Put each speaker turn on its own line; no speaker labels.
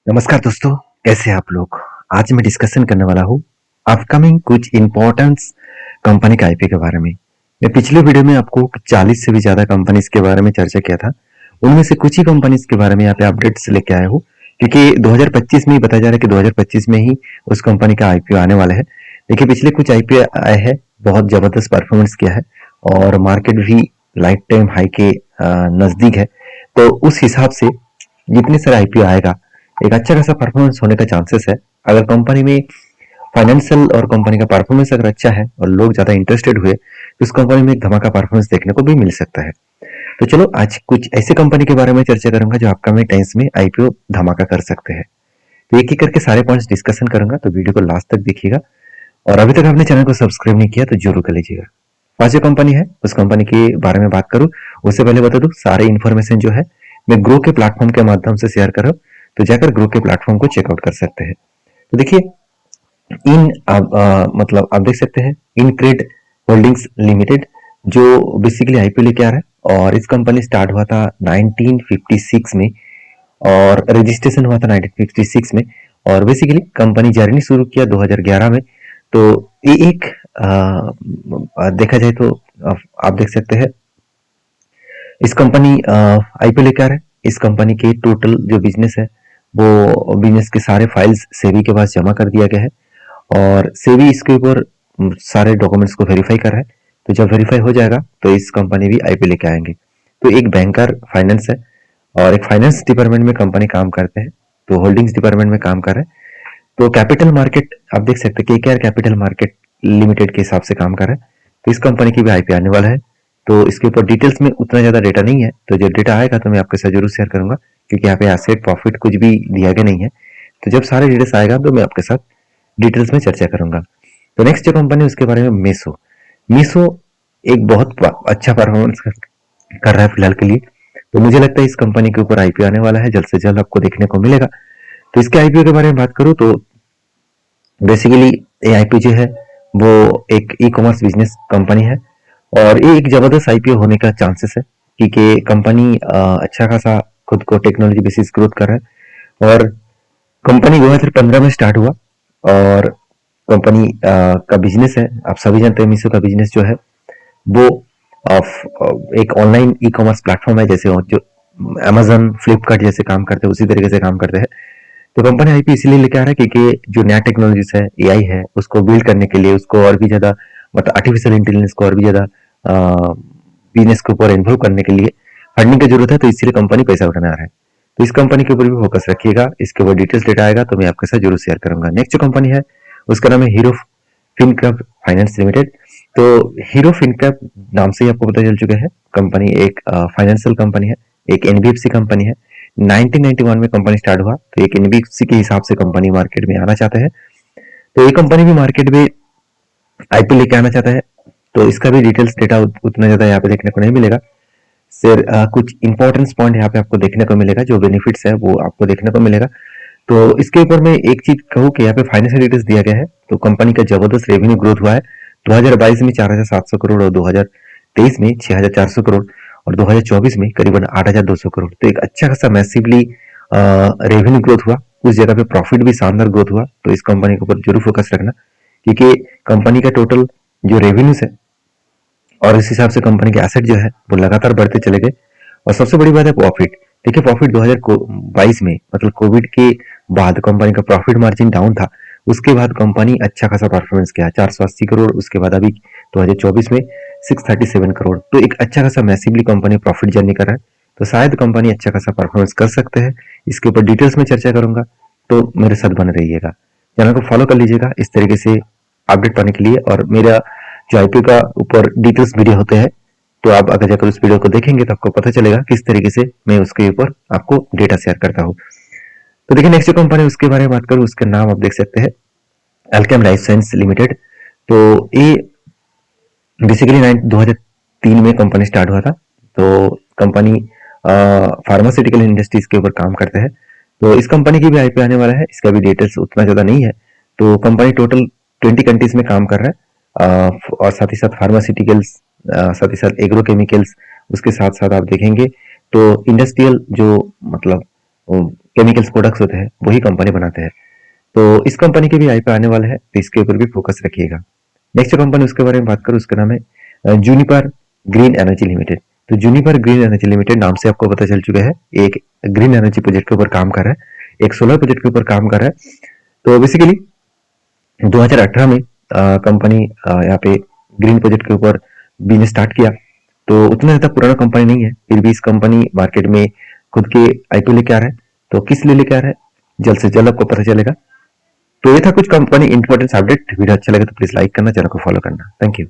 नमस्कार दोस्तों, कैसे हैं आप लोग? आज मैं डिस्कशन करने वाला हूँ अपकमिंग कुछ इम्पोर्टेंस कंपनी के आईपीओ के बारे में। मैं पिछले वीडियो में आपको 40 से भी ज़्यादा कंपनीज के बारे में चर्चा किया था। उनमें से कुछ ही कंपनीज के बारे में यहाँ पे अपडेट्स लेके आया हूँ, क्योंकि 2025 में ही बताया जा रहा है कि 2025 में ही उस कंपनी का आईपीओ आने वाला है। देखिए, पिछले कुछ आईपीओ आए हैं, बहुत ज़बरदस्त परफॉर्मेंस किया है और मार्केट भी लाइफ टाइम हाई के नज़दीक है। तो उस हिसाब से जितने सारे आईपीओ आएगा, एक अच्छा खासा परफॉर्मेंस होने का चांसेस है। अगर कंपनी में फाइनेंशियल और कंपनी का परफॉर्मेंस अगर अच्छा है और लोग ज़्यादा इंटरेस्टेड हुए, तो उस कंपनी में एक धमाका परफॉर्मेंस देखने को भी मिल सकता है। तो चलो आज कुछ ऐसे कंपनी के बारे में चर्चा करूंगा जो अपकमिंग टाइम्स में आईपीओ धमाका कर सकते हैं। तो एक एक करके सारे पॉइंट्स डिस्कशन करूंगा, तो वीडियो को लास्ट तक देखिएगा। और अभी तक आपने चैनल को सब्सक्राइब नहीं किया तो जरूर कर लीजिएगा। आज जो कंपनी है उस कंपनी के बारे में बात करूं, उससे पहले बता दूं सारे इन्फॉर्मेशन जो है मैं ग्रो के प्लेटफॉर्म के माध्यम से शेयर कर रहा हूं, तो जाकर ग्रो के प्लेटफॉर्म को चेकआउट कर सकते हैं। तो देखिए, मतलब आप देख सकते हैं इनक्रेड होल्डिंग्स लिमिटेड जो बेसिकली आईपीओ लेके आ रहा है, और इस कंपनी स्टार्ट हुआ था 1956 में और रजिस्ट्रेशन हुआ था 1956 में, और बेसिकली कंपनी जर्नी शुरू किया 2011 में। तो ये एक देखा जाए तो आप देख सकते हैं इस कंपनी आईपीओ लेके आ रहा है। इस कंपनी के टोटल जो बिजनेस है वो बिजनेस के सारे फाइल्स सेबी के पास जमा कर दिया गया है, और सेबी इसके ऊपर सारे डॉक्यूमेंट्स को वेरीफाई कर रहा है। तो जब वेरीफाई हो जाएगा तो इस कंपनी भी आईपीओ लेके आएंगे। तो एक बैंकर फाइनेंस है और एक फाइनेंस डिपार्टमेंट में कंपनी काम करते हैं, तो होल्डिंग्स डिपार्टमेंट में काम कर रहे हैं। तो कैपिटल मार्केट आप देख सकते हैं केकेआर कैपिटल मार्केट लिमिटेड के हिसाब से काम कर रहा है। तो इस कंपनी की भी आईपीओ आने वाला है। तो इसके ऊपर डिटेल्स में उतना ज्यादा डेटा नहीं है, तो जब डेटा आएगा तो मैं आपके साथ जरूर शेयर करूंगा, क्योंकि यहाँ पे एसेट प्रॉफिट कुछ भी दिया गया नहीं है। तो जब सारे डिटेल्स आएगा तो मैं आपके साथ डिटेल्स में चर्चा करूंगा। तो नेक्स्ट जो कंपनी है उसके बारे में मीशो। मीशो एक बहुत अच्छा परफॉर्मेंस कर रहा है फिलहाल के लिए। तो मुझे लगता है इस कंपनी के ऊपर आईपीओ आने वाला है, जल्द से जल्द आपको देखने को मिलेगा। तो इसके आईपीओ के बारे में बात करूं तो बेसिकली ये आईपीओ जो है वो एक ई कॉमर्स बिजनेस कंपनी है, और ये एक जबरदस्त आईपीओ होने का चांसेस है, क्योंकि कंपनी अच्छा खासा खुद को टेक्नोलॉजी बेसिस ग्रोथ कर रहा है। और कंपनी 2015 में स्टार्ट हुआ, और कंपनी का बिजनेस है, आप सभी जानते हैं मीशो का बिजनेस जो है वो एक ऑनलाइन ई कॉमर्स प्लेटफॉर्म है, जैसे जो अमेजन फ्लिपकार्ट जैसे काम करते हैं उसी तरीके से काम करते हैं। तो कंपनी आईपी इसीलिए लेके आ रहा है क्योंकि जो नया टेक्नोलॉजीज है, एआई है, उसको बिल्ड करने के लिए, उसको और भी ज्यादा मतलब आर्टिफिशियल इंटेलिजेंस को और भी ज्यादा बिजनेस के ऊपर इन्वॉल्व करने के लिए फंडिंग की जरूरत है, तो इसीलिए कंपनी पैसा उठाने आ रहा है। तो इस कंपनी के ऊपर भी फोकस रखिएगा, इसके ऊपर डिटेल्स डेटा आएगा तो मैं आपके साथ जरूर शेयर करूंगा। नेक्स्ट जो कंपनी है उसका नाम है हीरो फिनकैप फाइनेंस लिमिटेड। तो हीरो फिनकैप नाम से ही आपको पता चल चुका है, कंपनी एक फाइनेंशियल कंपनी है, एक एनबीएफसी कंपनी है। 1991 में कंपनी स्टार्ट हुआ, तो एक एनबीएफसी के हिसाब से कंपनी मार्केट में आना चाहते हैं। तो ये कंपनी भी मार्केट में आईपीओ लेके आना चाहता है। तो इसका भी डिटेल्स डेटा उतना ज्यादा यहाँ पे देखने को नहीं मिलेगा। सर कुछ इंपॉर्टेंस पॉइंट यहाँ पे आपको देखने को मिलेगा, जो बेनिफिट्स है वो आपको देखने को मिलेगा। तो इसके ऊपर मैं एक चीज कहूँ कि यहाँ पे फाइनेंशियल डिटेल्स दिया गया है, तो कंपनी का जबरदस्त रेवेन्यू ग्रोथ हुआ है। 2022 में 4700 करोड़, और 2023 में 6400 करोड़, और 2024 में करीबन 8200 करोड़। तो एक अच्छा खासा मैसिवली रेवेन्यू ग्रोथ हुआ। उस जगह पे प्रॉफिट भी शानदार ग्रोथ हुआ। तो इस कंपनी के ऊपर जरूर फोकस रखना, क्योंकि कंपनी का टोटल जो रेवेन्यूज है और इस हिसाब से कंपनी के एसेट जो है वो लगातार बढ़ते चले गए। और सबसे बड़ी बात है प्रॉफिट। देखिए, प्रॉफिट 2022 में मतलब कोविड के बाद कंपनी का प्रॉफिट मार्जिन डाउन था। उसके बाद कंपनी अच्छा खासा परफॉर्मेंस किया, 480 करोड़। उसके बाद अभी 2024 में 637 करोड़। तो एक अच्छा खासा मैसिवली कंपनी प्रॉफिट जर्नी कर रहा है। तो शायद कंपनी अच्छा खासा परफॉर्मेंस कर सकते हैं। इसके ऊपर डिटेल्स में चर्चा करूंगा, तो मेरे साथ बने रहिएगा, चैनल को फॉलो कर लीजिएगा इस तरीके से अपडेट पाने के लिए। और मेरा जो आईपीओ का ऊपर डिटेल्स वीडियो होते हैं, तो आप अगर जाकर उस वीडियो को देखेंगे तो आपको पता चलेगा किस तरीके से मैं उसके ऊपर आपको डेटा शेयर करता हूँ। तो देखिए, नेक्स्ट जो कंपनी उसके बारे में बात करूँ, उसका नाम आप देख सकते हैं अल्केम लाइफ साइंस लिमिटेड। तो ये बेसिकली 2003 में कंपनी स्टार्ट हुआ था। तो कंपनी फार्मास्यूटिकल इंडस्ट्रीज के ऊपर काम करते हैं। तो इस कंपनी की भी आईपीओ आने वाला है, इसका भी डिटेल्स उतना ज्यादा नहीं है। तो कंपनी टोटल 20 कंट्रीज में काम कर रहा है, और साथ ही साथ फार्मास्यूटिकल्स, साथ ही साथ एग्रो केमिकल्स, उसके साथ साथ आप देखेंगे तो इंडस्ट्रियल जो मतलब केमिकल्स प्रोडक्ट्स होते हैं वही कंपनी बनाते हैं। तो इस कंपनी के भी आईपीओ आने वाला है, तो इसके ऊपर भी फोकस रखिएगा। नेक्स्ट कंपनी उसके बारे में बात करूँ, उसका नाम है जूनिपर ग्रीन एनर्जी लिमिटेड। तो जूनिपर ग्रीन एनर्जी लिमिटेड नाम से आपको पता चल चुका है, एक ग्रीन एनर्जी प्रोजेक्ट के ऊपर काम कर रहा है, एक सोलर प्रोजेक्ट के ऊपर काम कर रहा है। तो बेसिकली 2018 में कंपनी यहाँ पे ग्रीन प्रोजेक्ट के ऊपर बिजनेस स्टार्ट किया। तो उतना ज्यादा पुराना कंपनी नहीं है, फिर भी इस कंपनी मार्केट में खुद के आईपीओ लेके आ रहा है। तो किस लिए लेके आ रहा है, जल्द से जल्द आपको पता चलेगा। तो ये था कुछ कंपनी इंपॉर्टेंट अपडेट। वीडियो अच्छा लगे तो प्लीज लाइक करना, चैनल को फॉलो करना। Thank you.